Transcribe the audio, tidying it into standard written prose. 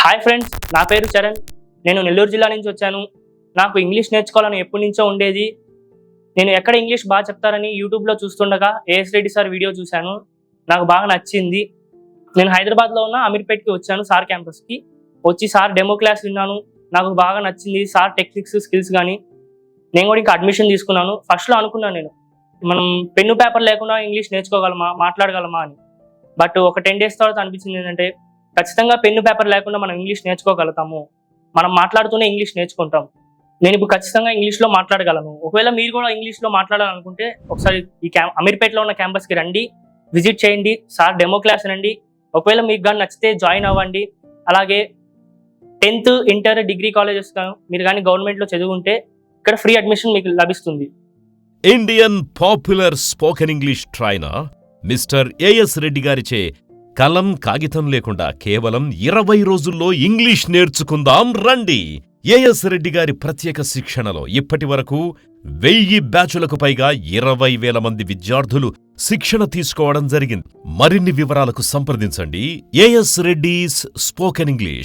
Hi friends, నా పేరు చరణ్. నేను నెల్లూరు జిల్లా నుంచి వచ్చాను. నాకు ఇంగ్లీష్ నేర్చుకోవాలని ఎప్పటి నుంచో ఉండేది. నేను ఎక్కడ ఇంగ్లీష్ బాగా చెప్తారని యూట్యూబ్లో చూస్తుండగా ఏఎస్ రెడ్డి సార్ వీడియో చూశాను. నాకు బాగా నచ్చింది. నేను హైదరాబాద్లో ఉన్న అమీర్పేట్కి వచ్చాను సార్ క్యాంపస్కి. వచ్చి సార్ డెమో క్లాస్ విన్నాను. నాకు బాగా నచ్చింది సార్ టెక్నిక్స్, స్కిల్స్ కానీ. నేను కూడా ఇంకా అడ్మిషన్ తీసుకున్నాను. ఫస్ట్లో అనుకున్నాను నేను, మనం పెన్ను పేపర్ లేకుండా ఇంగ్లీష్ నేర్చుకోగలమా, మాట్లాడగలమా అని. బట్ ఒక 10 days తర్వాత అనిపించింది ఏంటంటే, ఖచ్చితంగా పెన్ను పేపర్ లేకుండా మనం ఇంగ్లీష్ నేర్చుకోగలుగుతాము. మనం మాట్లాడుతూనే ఇంగ్లీష్ నేర్చుకుంటాం. నేను ఇప్పుడు ఖచ్చితంగా ఇంగ్లీష్లో మాట్లాడగలను. ఒకవేళ మీరు కూడా ఇంగ్లీష్లో మాట్లాడాలనుకుంటే ఒకసారి ఈ అమీర్పేటలో ఉన్న క్యాంపస్కి రండి, విజిట్ చేయండి, సార్ డెమో క్లాస్ రండి. ఒకవేళ మీకు కానీ నచ్చితే జాయిన్ అవ్వండి. అలాగే 10th, ఇంటర్, డిగ్రీ కాలేజెస్ మీరు కానీ గవర్నమెంట్లో చదువుకుంటే ఇక్కడ ఫ్రీ అడ్మిషన్ మీకు లభిస్తుంది. Indian popular spoken English trainer mister AS Reddy గారిచే కలం కాగితం లేకుండా కేవలం 20 రోజుల్లో ఇంగ్లీష్ నేర్చుకుందాం రండి. ఏఎస్ రెడ్డి గారి ప్రత్యేక శిక్షణలో ఇప్పటి వరకు 1000 బ్యాచులకు పైగా 20,000 మంది విద్యార్థులు శిక్షణ తీసుకోవడం జరిగింది. మరిన్ని వివరాలకు సంప్రదించండి ఏఎస్ రెడ్డిస్ స్పోకెన్ ఇంగ్లీష్.